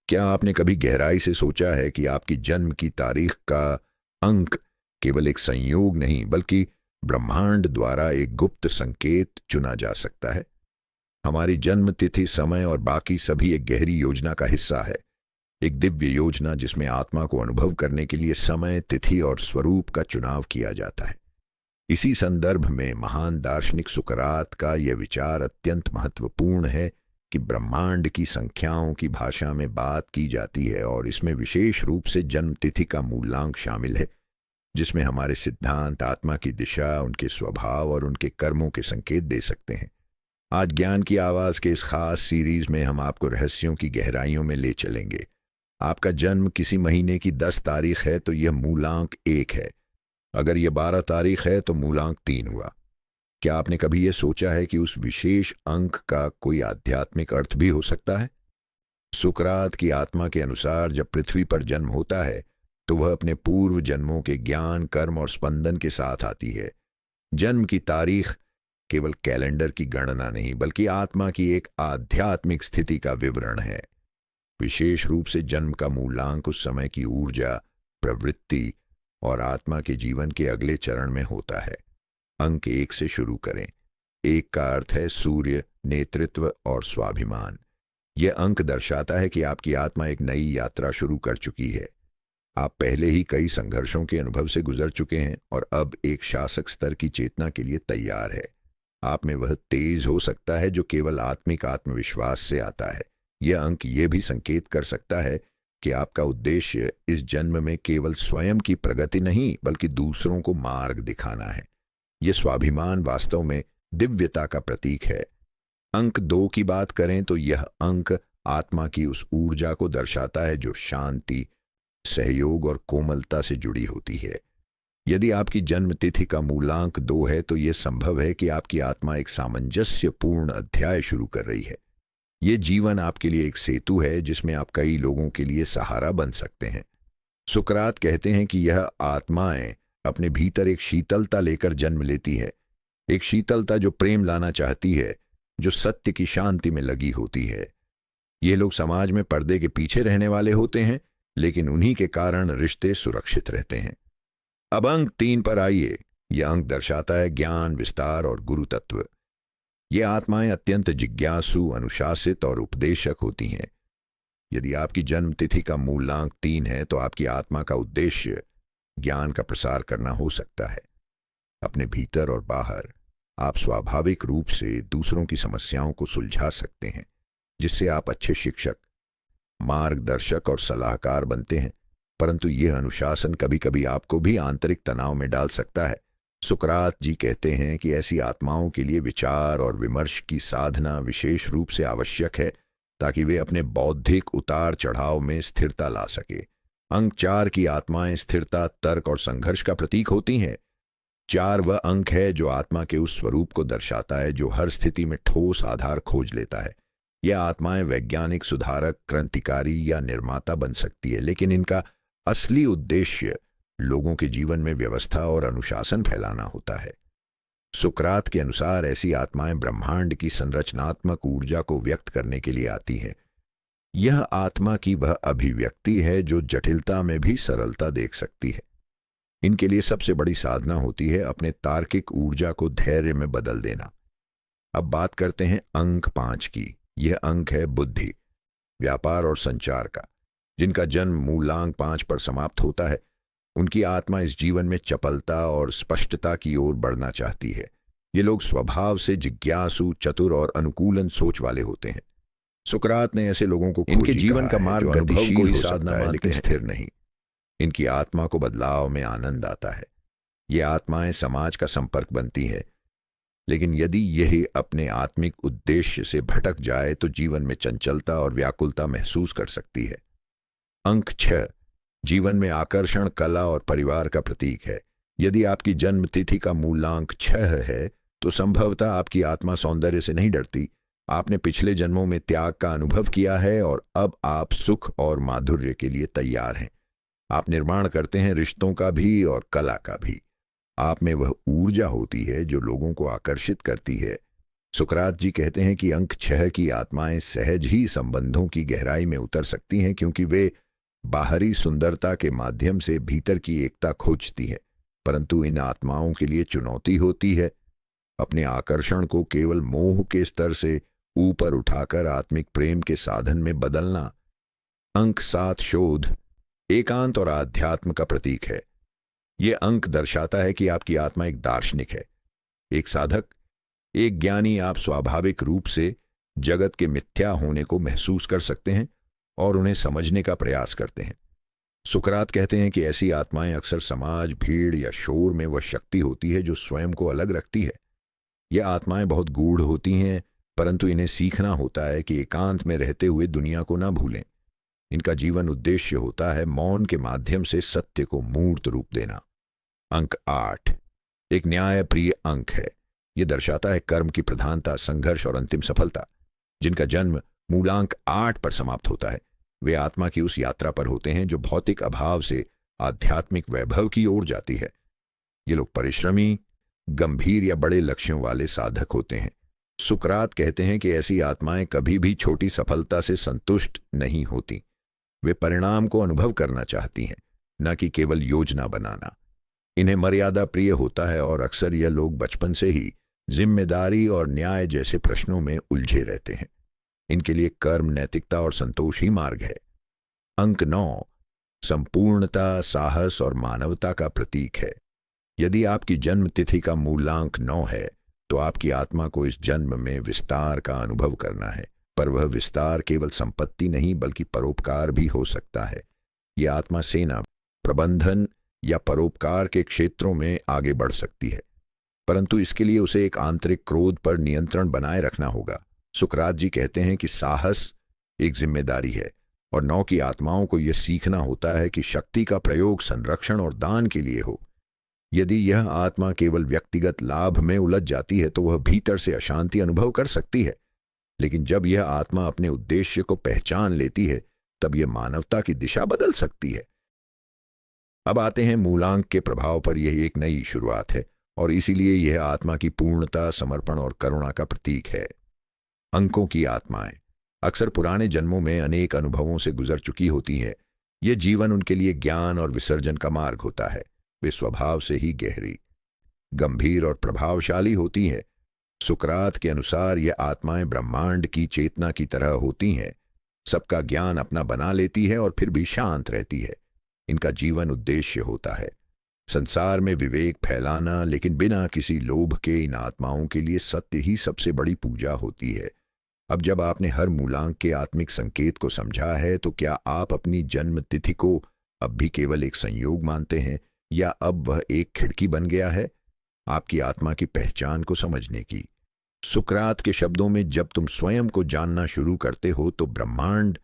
क्या आपने कभी गहराई से सोचा है कि आपकी जन्म की तारीख का अंक केवल एक संयोग नहीं बल्कि ब्रह्मांड द्वारा एक गुप्त संकेत चुना जा सकता है? हमारी जन्म तिथि, समय और बाकी सभी एक गहरी योजना का हिस्सा है। एक दिव्य योजना जिसमें आत्मा को अनुभव करने के लिए समय, तिथि और स्वरूप का चुनाव किया जाता है। इसी संदर्भ में महान दार्शनिक सुकरात का यह विचार अत्यंत महत्वपूर्ण है कि ब्रह्मांड की संख्याओं की भाषा में बात की जाती है और इसमें विशेष रूप से जन्म तिथि का मूलांक शामिल है, जिसमें हमारे सिद्धांत आत्मा की दिशा, उनके स्वभाव और उनके कर्मों के संकेत दे सकते हैं। आज ज्ञान की आवाज के इस खास सीरीज में हम आपको रहस्यों की गहराइयों में ले चलेंगे। आपका जन्म किसी महीने की 10 तारीख है तो यह मूलांक 1 है। अगर यह 12 तारीख है तो मूलांक 3 हुआ। क्या आपने कभी यह सोचा है कि उस विशेष अंक का कोई आध्यात्मिक अर्थ भी हो सकता है? सुकरात की आत्मा के अनुसार जब पृथ्वी पर जन्म होता है तो वह अपने पूर्व जन्मों के ज्ञान, कर्म और स्पंदन के साथ आती है। जन्म की तारीख केवल कैलेंडर की गणना नहीं बल्कि आत्मा की एक आध्यात्मिक स्थिति का विवरण है। विशेष रूप से जन्म का मूलांक उस समय की ऊर्जा, प्रवृत्ति और आत्मा के जीवन के अगले चरण में होता है। अंक 1 से शुरू करें। 1 का अर्थ है सूर्य, नेतृत्व और स्वाभिमान। यह अंक दर्शाता है कि आपकी आत्मा एक नई यात्रा शुरू कर चुकी है। आप पहले ही कई संघर्षों के अनुभव से गुजर चुके हैं और अब एक शासक स्तर की चेतना के लिए तैयार है। आप में वह तेज हो सकता है जो केवल आत्मिक आत्मविश्वास से आता है। यह अंक यह भी संकेत कर सकता है कि आपका उद्देश्य इस जन्म में केवल स्वयं की प्रगति नहीं बल्कि दूसरों को मार्ग दिखाना है। यह स्वाभिमान वास्तव में दिव्यता का प्रतीक है। अंक 2 की बात करें तो यह अंक आत्मा की उस ऊर्जा को दर्शाता है जो शांति, सहयोग और कोमलता से जुड़ी होती है। यदि आपकी जन्म तिथि का मूलांक 2 है तो यह संभव है कि आपकी आत्मा एक सामंजस्यपूर्ण अध्याय शुरू कर रही है। यह जीवन आपके लिए एक सेतु है जिसमें आप कई लोगों के लिए सहारा बन सकते हैं। सुकरात कहते हैं कि यह आत्माएं अपने भीतर एक शीतलता लेकर जन्म लेती है, एक शीतलता जो प्रेम लाना चाहती है, जो सत्य की शांति में लगी होती है। ये लोग समाज में पर्दे के पीछे रहने वाले होते हैं, लेकिन उन्हीं के कारण रिश्ते सुरक्षित रहते हैं। अब अंक 3 पर आइए। यह अंक दर्शाता है ज्ञान, विस्तार और गुरु तत्व। ये आत्माएं अत्यंत जिज्ञासु, अनुशासित और उपदेशक होती हैं। यदि आपकी जन्म तिथि का मूलांक 3 है तो आपकी आत्मा का उद्देश्य ज्ञान का प्रसार करना हो सकता है। अपने भीतर और बाहर आप स्वाभाविक रूप से दूसरों की समस्याओं को सुलझा सकते हैं, जिससे आप अच्छे शिक्षक, मार्गदर्शक और सलाहकार बनते हैं। परंतु यह अनुशासन कभी कभी आपको भी आंतरिक तनाव में डाल सकता है। सुकरात जी कहते हैं कि ऐसी आत्माओं के लिए विचार और विमर्श की साधना विशेष रूप से आवश्यक है ताकि वे अपने बौद्धिक उतार चढ़ाव में स्थिरता ला सके। अंक 4 की आत्माएं स्थिरता, तर्क और संघर्ष का प्रतीक होती हैं। 4 वह अंक है जो आत्मा के उस स्वरूप को दर्शाता है जो हर स्थिति में ठोस आधार खोज लेता है। यह आत्माएं वैज्ञानिक, सुधारक, क्रांतिकारी या निर्माता बन सकती है, लेकिन इनका असली उद्देश्य लोगों के जीवन में व्यवस्था और अनुशासन फैलाना होता है। सुकरात के अनुसार ऐसी आत्माएं ब्रह्मांड की संरचनात्मक ऊर्जा को व्यक्त करने के लिए आती हैं। यह आत्मा की वह अभिव्यक्ति है जो जटिलता में भी सरलता देख सकती है। इनके लिए सबसे बड़ी साधना होती है अपने तार्किक ऊर्जा को धैर्य में बदल देना। अब बात करते हैं अंक 5 की। यह अंक है बुद्धि, व्यापार और संचार का। जिनका जन्म मूलांक 5 पर समाप्त होता है, उनकी आत्मा इस जीवन में चपलता और स्पष्टता की ओर बढ़ना चाहती है। ये लोग स्वभाव से जिज्ञासु, चतुर और अनुकूलन सोच वाले होते हैं। सुकरात ने ऐसे लोगों को इनके जीवन का मार्ग गतिशील को ही साधना मानते हैं, स्थिर नहीं। इनकी आत्मा को बदलाव में आनंद आता है। ये आत्माएं समाज का संपर्क बनती है, लेकिन यदि यही अपने आत्मिक उद्देश्य से भटक जाए तो जीवन में चंचलता और व्याकुलता महसूस कर सकती है। अंक 6 जीवन में आकर्षण, कला और परिवार का प्रतीक है। यदि आपकी जन्म तिथि का मूलांक 6 है तो संभवतः आपकी आत्मा सौंदर्य से नहीं डरती। आपने पिछले जन्मों में त्याग का अनुभव किया है और अब आप सुख और माधुर्य के लिए तैयार हैं। आप निर्माण करते हैं, रिश्तों का भी और कला का भी। आप में वह ऊर्जा होती है जो लोगों को आकर्षित करती है। सुकरात जी कहते हैं कि अंक 6 की आत्माएं सहज ही संबंधों की गहराई में उतर सकती हैं, क्योंकि वे बाहरी सुंदरता के माध्यम से भीतर की एकता खोजती हैं। परंतु इन आत्माओं के लिए चुनौती होती है अपने आकर्षण को केवल मोह के स्तर से ऊपर उठाकर आत्मिक प्रेम के साधन में बदलना। अंक 7 शोध एकांत और आध्यात्म का प्रतीक है। यह अंक दर्शाता है कि आपकी आत्मा एक दार्शनिक है, एक साधक, एक ज्ञानी। आप स्वाभाविक रूप से जगत के मिथ्या होने को महसूस कर सकते हैं और उन्हें समझने का प्रयास करते हैं। सुकरात कहते हैं कि ऐसी आत्माएं अक्सर समाज, भीड़ या शोर में वह शक्ति होती है जो स्वयं को अलग रखती है। यह आत्माएं बहुत गूढ़ होती हैं, परंतु इन्हें सीखना होता है कि एकांत में रहते हुए दुनिया को न भूलें। इनका जीवन उद्देश्य होता है मौन के माध्यम से सत्य को मूर्त रूप देना। अंक 8 एक न्यायप्रिय अंक है। यह दर्शाता है कर्म की प्रधानता, संघर्ष और अंतिम सफलता। जिनका जन्म मूलांक 8 पर समाप्त होता है वे आत्मा की उस यात्रा पर होते हैं जो भौतिक अभाव से आध्यात्मिक वैभव की ओर जाती है। ये लोग परिश्रमी, गंभीर या बड़े लक्ष्यों वाले साधक होते हैं। सुकरात कहते हैं कि ऐसी आत्माएं कभी भी छोटी सफलता से संतुष्ट नहीं होती। वे परिणाम को अनुभव करना चाहती हैं, न कि केवल योजना बनाना। इन्हें मर्यादा प्रिय होता है और अक्सर यह लोग बचपन से ही जिम्मेदारी और न्याय जैसे प्रश्नों में उलझे रहते हैं। इनके लिए कर्म, नैतिकता और संतोष ही मार्ग है। अंक 9 संपूर्णता, साहस और मानवता का प्रतीक है। यदि आपकी जन्म तिथि का मूलांक 9 है तो आपकी आत्मा को इस जन्म में विस्तार का अनुभव करना है, पर वह विस्तार केवल संपत्ति नहीं बल्कि परोपकार भी हो सकता है। यह आत्मा सेना, प्रबंधन या परोपकार के क्षेत्रों में आगे बढ़ सकती है, परंतु इसके लिए उसे एक आंतरिक क्रोध पर नियंत्रण बनाए रखना होगा। सुकरात जी कहते हैं कि साहस एक जिम्मेदारी है और 9 की आत्माओं को यह सीखना होता है कि शक्ति का प्रयोग संरक्षण और दान के लिए हो। यदि यह आत्मा केवल व्यक्तिगत लाभ में उलझ जाती है तो वह भीतर से अशांति अनुभव कर सकती है, लेकिन जब यह आत्मा अपने उद्देश्य को पहचान लेती है तब यह मानवता की दिशा बदल सकती है। अब आते हैं मूलांक के प्रभाव पर। यह एक नई शुरुआत है और इसीलिए यह आत्मा की पूर्णता, समर्पण और करुणा का प्रतीक है। अंकों की आत्माएं अक्सर पुराने जन्मों में अनेक अनुभवों से गुजर चुकी होती हैं। यह जीवन उनके लिए ज्ञान और विसर्जन का मार्ग होता है। वे स्वभाव से ही गहरी, गंभीर और प्रभावशाली होती हैं। सुकरात के अनुसार यह आत्माएं ब्रह्मांड की चेतना की तरह होती हैं, सबका ज्ञान अपना बना लेती है और फिर भी शांत रहती है। इनका जीवन उद्देश्य होता है संसार में विवेक फैलाना, लेकिन बिना किसी लोभ के। इन आत्माओं के लिए सत्य ही सबसे बड़ी पूजा होती है। अब जब आपने हर मूलांक के आत्मिक संकेत को समझा है तो क्या आप अपनी जन्म तिथि को अब भी केवल एक संयोग मानते हैं या अब वह एक खिड़की बन गया है आपकी आत्मा की पहचान को समझने की? सुकरात के शब्दों में, जब तुम स्वयं को जानना शुरू करते हो तो ब्रह्मांड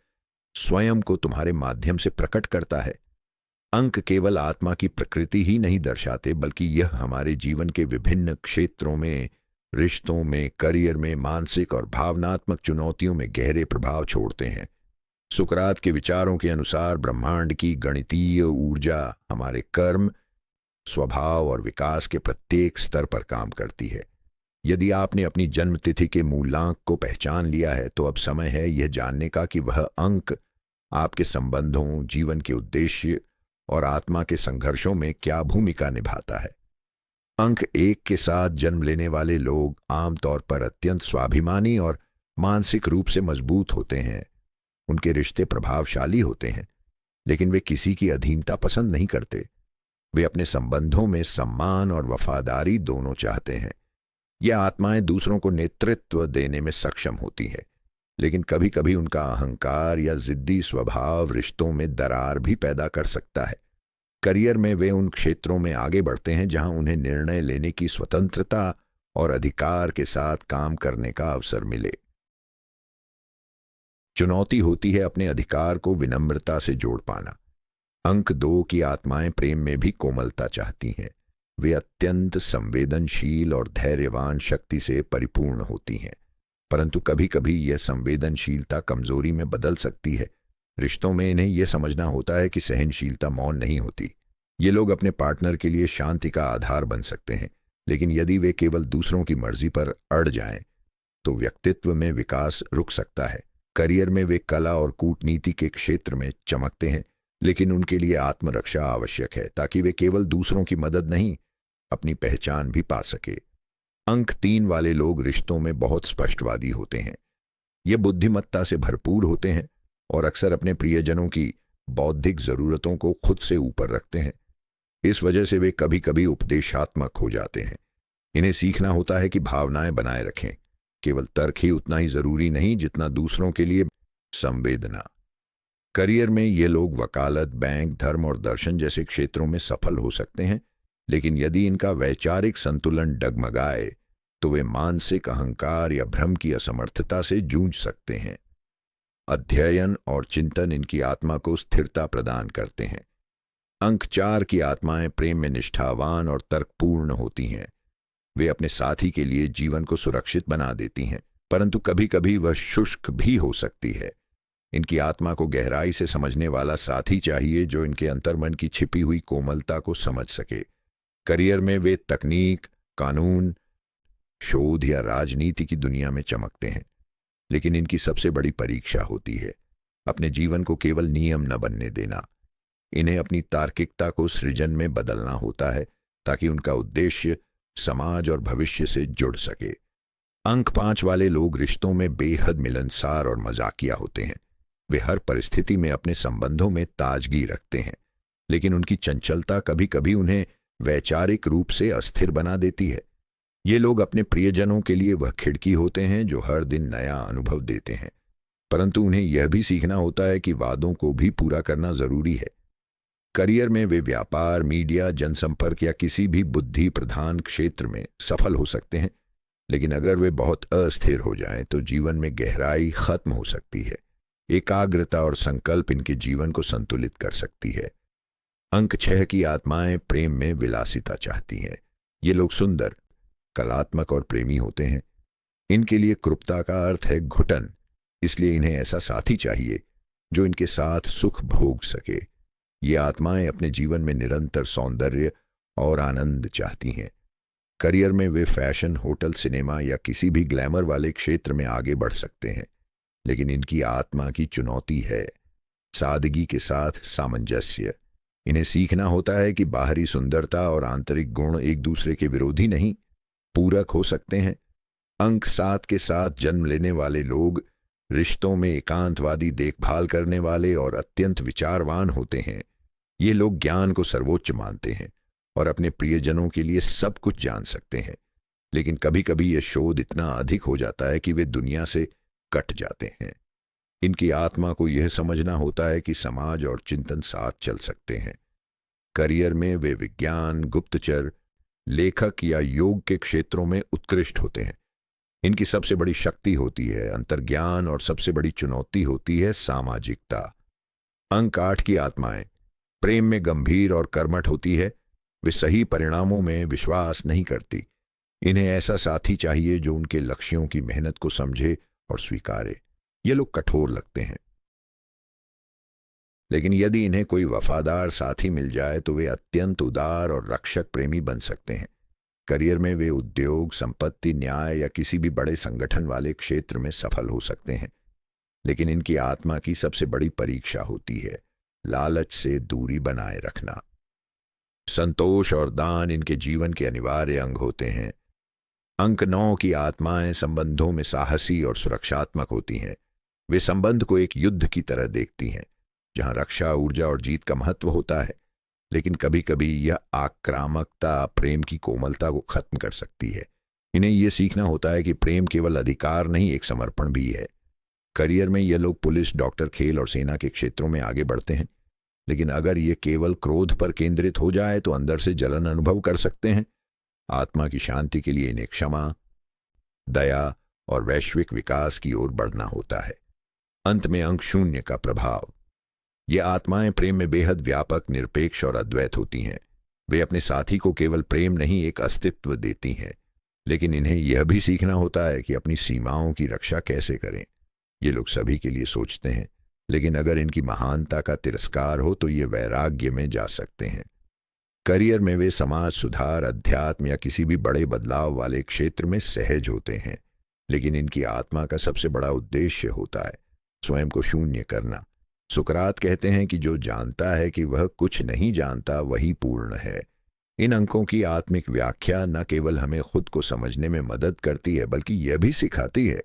स्वयं को तुम्हारे माध्यम से प्रकट करता है। अंक केवल आत्मा की प्रकृति ही नहीं दर्शाते बल्कि यह हमारे जीवन के विभिन्न क्षेत्रों में, रिश्तों में, करियर में, मानसिक और भावनात्मक चुनौतियों में गहरे प्रभाव छोड़ते हैं। सुकरात के विचारों के अनुसार ब्रह्मांड की गणितीय ऊर्जा हमारे कर्म, स्वभाव और विकास के प्रत्येक स्तर पर काम करती है। यदि आपने अपनी जन्म तिथि के मूलांक को पहचान लिया है तो अब समय है यह जानने का कि वह अंक आपके संबंधों, जीवन के उद्देश्य और आत्मा के संघर्षों में क्या भूमिका निभाता है। अंक 1 के साथ जन्म लेने वाले लोग आमतौर पर अत्यंत स्वाभिमानी और मानसिक रूप से मजबूत होते हैं। उनके रिश्ते प्रभावशाली होते हैं, लेकिन वे किसी की अधीनता पसंद नहीं करते। वे अपने संबंधों में सम्मान और वफादारी दोनों चाहते हैं। यह आत्माएं दूसरों को नेतृत्व देने में सक्षम होती हैं, लेकिन कभी कभी उनका अहंकार या जिद्दी स्वभाव रिश्तों में दरार भी पैदा कर सकता है। करियर में वे उन क्षेत्रों में आगे बढ़ते हैं जहां उन्हें निर्णय लेने की स्वतंत्रता और अधिकार के साथ काम करने का अवसर मिले। चुनौती होती है अपने अधिकार को विनम्रता से जोड़ पाना। अंक 2 की आत्माएं प्रेम में भी कोमलता चाहती हैं। वे अत्यंत संवेदनशील और धैर्यवान शक्ति से परिपूर्ण होती हैं, परंतु कभी कभी यह संवेदनशीलता कमजोरी में बदल सकती है। रिश्तों में इन्हें यह समझना होता है कि सहनशीलता मौन नहीं होती। ये लोग अपने पार्टनर के लिए शांति का आधार बन सकते हैं, लेकिन यदि वे केवल दूसरों की मर्जी पर अड़ जाएं तो व्यक्तित्व में विकास रुक सकता है। करियर में वे कला और कूटनीति के क्षेत्र में चमकते हैं, लेकिन उनके लिए आत्मरक्षा आवश्यक है ताकि वे केवल दूसरों की मदद नहीं, अपनी पहचान भी पा सके। अंक 3 वाले लोग रिश्तों में बहुत स्पष्टवादी होते हैं। ये बुद्धिमत्ता से भरपूर होते हैं और अक्सर अपने प्रियजनों की बौद्धिक जरूरतों को खुद से ऊपर रखते हैं। इस वजह से वे कभी कभी उपदेशात्मक हो जाते हैं। इन्हें सीखना होता है कि भावनाएं बनाए रखें। केवल तर्क ही उतना ही जरूरी नहीं जितना दूसरों के लिए संवेदना। करियर में ये लोग वकालत, बैंक, धर्म और दर्शन जैसे क्षेत्रों में सफल हो सकते हैं, लेकिन यदि इनका वैचारिक संतुलन डगमगाए तो वे मानसिक अहंकार या भ्रम की असमर्थता से जूझ सकते हैं। अध्ययन और चिंतन इनकी आत्मा को स्थिरता प्रदान करते हैं। अंक 4 की आत्माएं प्रेम में निष्ठावान और तर्कपूर्ण होती हैं। वे अपने साथी के लिए जीवन को सुरक्षित बना देती हैं, परंतु कभी कभी वह शुष्क भी हो सकती है। इनकी आत्मा को गहराई से समझने वाला साथी चाहिए जो इनके अंतर्मन की छिपी हुई कोमलता को समझ सके। करियर में वे तकनीक, कानून, शोध या राजनीति की दुनिया में चमकते हैं, लेकिन इनकी सबसे बड़ी परीक्षा होती है अपने जीवन को केवल नियम न बनने देना। इन्हें अपनी तार्किकता को सृजन में बदलना होता है ताकि उनका उद्देश्य समाज और भविष्य से जुड़ सके। अंक 5 वाले लोग रिश्तों में बेहद मिलनसार और मजाकिया होते हैं। वे हर परिस्थिति में अपने संबंधों में ताजगी रखते हैं, लेकिन उनकी चंचलता कभी कभी उन्हें वैचारिक रूप से अस्थिर बना देती है। ये लोग अपने प्रियजनों के लिए वह खिड़की होते हैं जो हर दिन नया अनुभव देते हैं, परंतु उन्हें यह भी सीखना होता है कि वादों को भी पूरा करना जरूरी है। करियर में वे व्यापार, मीडिया, जनसंपर्क या किसी भी बुद्धि प्रधान क्षेत्र में सफल हो सकते हैं, लेकिन अगर वे बहुत अस्थिर हो जाएं तो जीवन में गहराई खत्म हो सकती है। एकाग्रता और संकल्प इनके जीवन को संतुलित कर सकती है। अंक 6 की आत्माएं प्रेम में विलासिता चाहती हैं। ये लोग सुंदर, कलात्मक और प्रेमी होते हैं। इनके लिए कृपता का अर्थ है घुटन, इसलिए इन्हें ऐसा साथी चाहिए जो इनके साथ सुख भोग सके। ये आत्माएं अपने जीवन में निरंतर सौंदर्य और आनंद चाहती हैं। करियर में वे फैशन, होटल, सिनेमा या किसी भी ग्लैमर वाले क्षेत्र में आगे बढ़ सकते हैं, लेकिन इनकी आत्मा की चुनौती है सादगी के साथ सामंजस्य। इन्हें सीखना होता है कि बाहरी सुंदरता और आंतरिक गुण एक दूसरे के विरोधी नहीं, पूरक हो सकते हैं। अंक 7 के साथ जन्म लेने वाले लोग रिश्तों में एकांतवादी, देखभाल करने वाले और अत्यंत विचारवान होते हैं। ये लोग ज्ञान को सर्वोच्च मानते हैं और अपने प्रियजनों के लिए सब कुछ जान सकते हैं, लेकिन कभी कभी यह शोध इतना अधिक हो जाता है कि वे दुनिया से कट जाते हैं। इनकी आत्मा को यह समझना होता है कि समाज और चिंतन साथ चल सकते हैं। करियर में वे विज्ञान, गुप्तचर, लेखक या योग के क्षेत्रों में उत्कृष्ट होते हैं। इनकी सबसे बड़ी शक्ति होती है अंतर्ज्ञान और सबसे बड़ी चुनौती होती है सामाजिकता। अंक 8 की आत्माएं प्रेम में गंभीर और कर्मठ होती है। वे सही परिणामों में विश्वास नहीं करती। इन्हें ऐसा साथी चाहिए जो उनके लक्ष्यों की मेहनत को समझे और स्वीकारे। ये लोग कठोर लगते हैं, लेकिन यदि इन्हें कोई वफादार साथी मिल जाए तो वे अत्यंत उदार और रक्षक प्रेमी बन सकते हैं। करियर में वे उद्योग, संपत्ति, न्याय या किसी भी बड़े संगठन वाले क्षेत्र में सफल हो सकते हैं, लेकिन इनकी आत्मा की सबसे बड़ी परीक्षा होती है लालच से दूरी बनाए रखना। संतोष और दान इनके जीवन के अनिवार्य अंग होते हैं। अंक 9 की आत्माएं संबंधों में साहसी और सुरक्षात्मक होती हैं। वे संबंध को एक युद्ध की तरह देखती हैं जहां रक्षा, ऊर्जा और जीत का महत्व होता है, लेकिन कभी कभी यह आक्रामकता प्रेम की कोमलता को खत्म कर सकती है। इन्हें यह सीखना होता है कि प्रेम केवल अधिकार नहीं, एक समर्पण भी है। करियर में ये लोग पुलिस, डॉक्टर, खेल और सेना के क्षेत्रों में आगे बढ़ते हैं, लेकिन अगर ये केवल क्रोध पर केंद्रित हो जाए तो अंदर से जलन अनुभव कर सकते हैं। आत्मा की शांति के लिए इन्हें क्षमा, दया और वैश्विक विकास की ओर बढ़ना होता है। अंत में अंक 0 का प्रभाव। ये आत्माएं प्रेम में बेहद व्यापक, निरपेक्ष और अद्वैत होती हैं। वे अपने साथी को केवल प्रेम नहीं, एक अस्तित्व देती हैं, लेकिन इन्हें यह भी सीखना होता है कि अपनी सीमाओं की रक्षा कैसे करें। ये लोग सभी के लिए सोचते हैं, लेकिन अगर इनकी महानता का तिरस्कार हो तो ये वैराग्य में जा सकते हैं। करियर में वे समाज सुधार, अध्यात्म या किसी भी बड़े बदलाव वाले क्षेत्र में सहज होते हैं। लेकिन इनकी आत्मा का सबसे बड़ा उद्देश्य होता है स्वयं को शून्य करना। सुकरात कहते हैं कि जो जानता है कि वह कुछ नहीं जानता वही पूर्ण है। इन अंकों की आत्मिक व्याख्या न केवल हमें खुद को समझने में मदद करती है बल्कि यह भी सिखाती है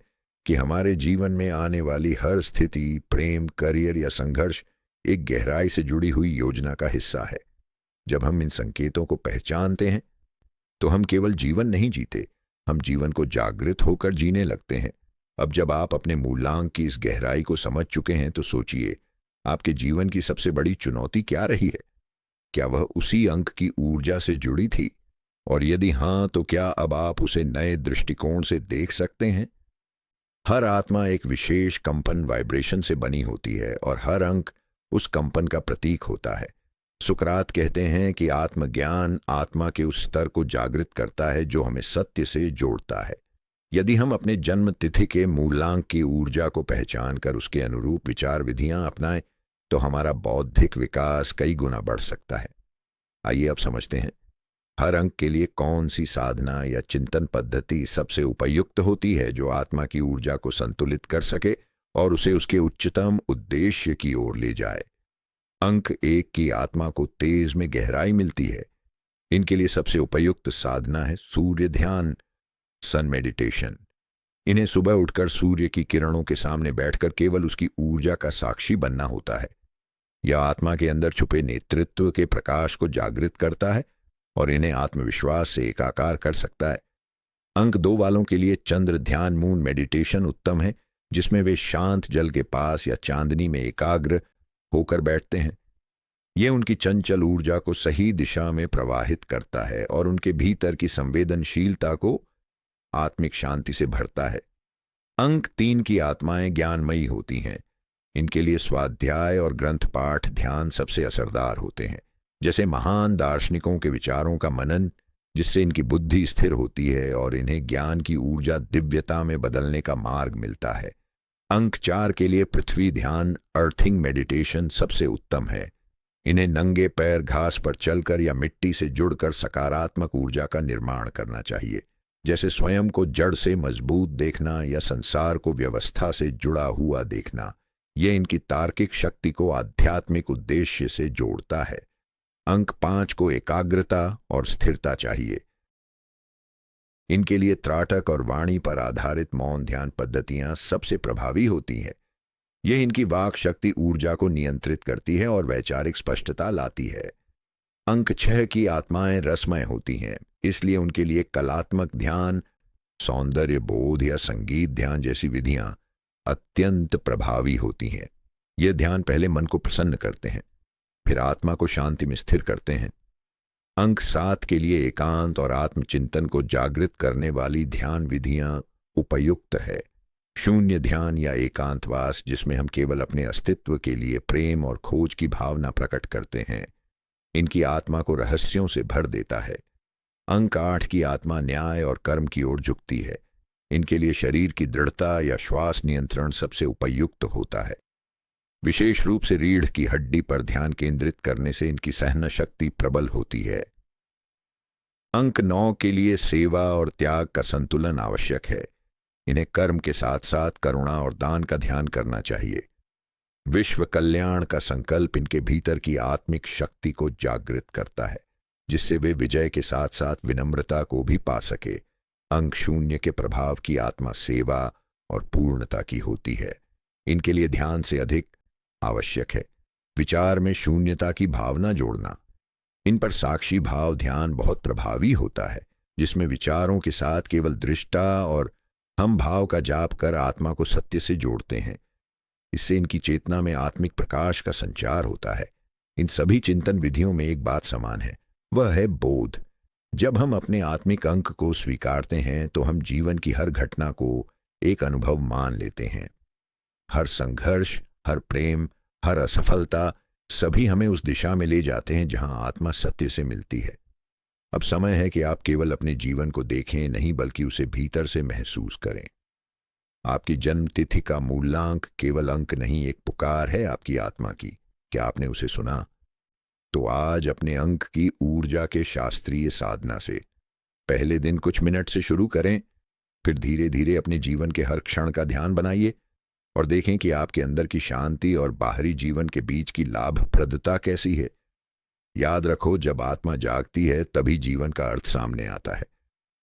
कि हमारे जीवन में आने वाली हर स्थिति, प्रेम, करियर या संघर्ष एक गहराई से जुड़ी हुई योजना का हिस्सा है। जब हम इन संकेतों को पहचानते हैं तो हम केवल जीवन नहीं जीते, हम जीवन को जागृत होकर जीने लगते हैं। अब जब आप अपने मूलांक की इस गहराई को समझ चुके हैं तो सोचिए, आपके जीवन की सबसे बड़ी चुनौती क्या रही है? क्या वह उसी अंक की ऊर्जा से जुड़ी थी? और यदि हां, तो क्या अब आप उसे नए दृष्टिकोण से देख सकते हैं? हर आत्मा एक विशेष कंपन वाइब्रेशन से बनी होती है और हर अंक उस कंपन का प्रतीक होता है। सुकरात कहते हैं कि आत्मज्ञान आत्मा के उस स्तर को जागृत करता है जो हमें सत्य से जोड़ता है। यदि हम अपने जन्म तिथि के मूलांक की ऊर्जा को पहचान कर उसके अनुरूप विचार विधियां अपनाएं तो हमारा बौद्धिक विकास कई गुना बढ़ सकता है। आइए अब समझते हैं हर अंक के लिए कौन सी साधना या चिंतन पद्धति सबसे उपयुक्त होती है जो आत्मा की ऊर्जा को संतुलित कर सके और उसे उसके उच्चतम उद्देश्य की ओर ले जाए। अंक 1 की आत्मा को तेज में गहराई मिलती है। इनके लिए सबसे उपयुक्त साधना है सूर्य ध्यान, सन मेडिटेशन। इन्हें सुबह उठकर सूर्य की किरणों के सामने बैठकर केवल उसकी ऊर्जा का साक्षी बनना होता है। यह आत्मा के अंदर छुपे नेतृत्व के प्रकाश को जागृत करता है और इन्हें आत्मविश्वास से एकाकार कर सकता है। अंक 2 वालों के लिए चंद्र ध्यान, मून मेडिटेशन उत्तम है, जिसमें वे शांत जल के पास या चांदनी में एकाग्र होकर बैठते हैं। यह उनकी चंचल ऊर्जा को सही दिशा में प्रवाहित करता है और उनके भीतर की संवेदनशीलता को आत्मिक शांति से भरता है। अंक 3 की आत्माएं ज्ञानमयी होती हैं। इनके लिए स्वाध्याय और ग्रंथ पाठ ध्यान सबसे असरदार होते हैं, जैसे महान दार्शनिकों के विचारों का मनन, जिससे इनकी बुद्धि स्थिर होती है और इन्हें ज्ञान की ऊर्जा दिव्यता में बदलने का मार्ग मिलता है। अंक 4 के लिए पृथ्वी ध्यान, अर्थिंग मेडिटेशन सबसे उत्तम है। इन्हें नंगे पैर घास पर चलकर या मिट्टी से जुड़कर सकारात्मक ऊर्जा का निर्माण करना चाहिए, जैसे स्वयं को जड़ से मजबूत देखना या संसार को व्यवस्था से जुड़ा हुआ देखना। यह इनकी तार्किक शक्ति को आध्यात्मिक उद्देश्य से जोड़ता है। अंक 5 को एकाग्रता और स्थिरता चाहिए। इनके लिए त्राटक और वाणी पर आधारित मौन ध्यान पद्धतियां सबसे प्रभावी होती हैं। यह इनकी वाक शक्ति ऊर्जा को नियंत्रित करती है और वैचारिक स्पष्टता लाती है। अंक 6 की आत्माएं रसमय होती हैं, इसलिए उनके लिए कलात्मक ध्यान, सौंदर्य बोध या संगीत ध्यान जैसी विधियां अत्यंत प्रभावी होती हैं। ये ध्यान पहले मन को प्रसन्न करते हैं, फिर आत्मा को शांति में स्थिर करते हैं। अंक 7 के लिए एकांत और आत्मचिंतन को जागृत करने वाली ध्यान विधियां उपयुक्त है। शून्य ध्यान या एकांतवास, जिसमें हम केवल अपने अस्तित्व के लिए प्रेम और खोज की भावना प्रकट करते हैं, इनकी आत्मा को रहस्यों से भर देता है। अंक 8 की आत्मा न्याय और कर्म की ओर झुकती है। इनके लिए शरीर की दृढ़ता या श्वास नियंत्रण सबसे उपयुक्त होता है। विशेष रूप से रीढ़ की हड्डी पर ध्यान केंद्रित करने से इनकी सहन शक्ति प्रबल होती है। अंक 9 के लिए सेवा और त्याग का संतुलन आवश्यक है। इन्हें कर्म के साथ साथ करुणा और दान का ध्यान करना चाहिए। विश्व कल्याण का संकल्प इनके भीतर की आत्मिक शक्ति को जागृत करता है, जिससे वे विजय के साथ साथ विनम्रता को भी पा सके। अंक 0 के प्रभाव की आत्मा सेवा और पूर्णता की होती है। इनके लिए ध्यान से अधिक आवश्यक है विचार में शून्यता की भावना जोड़ना। इन पर साक्षी भाव ध्यान बहुत प्रभावी होता है, जिसमें विचारों के साथ केवल दृष्टा और हम भाव का जाप कर आत्मा को सत्य से जोड़ते हैं। इससे इनकी चेतना में आत्मिक प्रकाश का संचार होता है। इन सभी चिंतन विधियों में एक बात समान है, वह है बोध। जब हम अपने आत्मिक अंक को स्वीकारते हैं तो हम जीवन की हर घटना को एक अनुभव मान लेते हैं। हर संघर्ष, हर प्रेम, हर असफलता, सभी हमें उस दिशा में ले जाते हैं जहां आत्मा सत्य से मिलती है। अब समय है कि आप केवल अपने जीवन को देखें नहीं, बल्कि उसे भीतर से महसूस करें। आपकी जन्म तिथि का मूलांक केवल अंक नहीं, एक पुकार है आपकी आत्मा की। क्या आपने उसे सुना? तो आज अपने अंक की ऊर्जा के शास्त्रीय साधना से पहले दिन कुछ मिनट से शुरू करें। फिर धीरे धीरे अपने जीवन के हर क्षण का ध्यान बनाइए और देखें कि आपके अंदर की शांति और बाहरी जीवन के बीच की लाभप्रदता कैसी है। याद रखो, जब आत्मा जागती है तभी जीवन का अर्थ सामने आता है।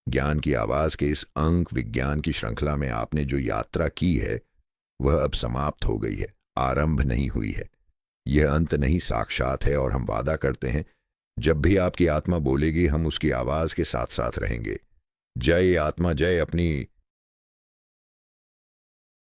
ज्ञान की आवाज के इस अंक विज्ञान की श्रृंखला में आपने जो यात्रा की है वह अब समाप्त हो गई है, आरंभ नहीं हुई है। यह अंत नहीं, साक्षात है। और हम वादा करते हैं, जब भी आपकी आत्मा बोलेगी हम उसकी आवाज के साथ साथ रहेंगे। जय आत्मा जय। अपनी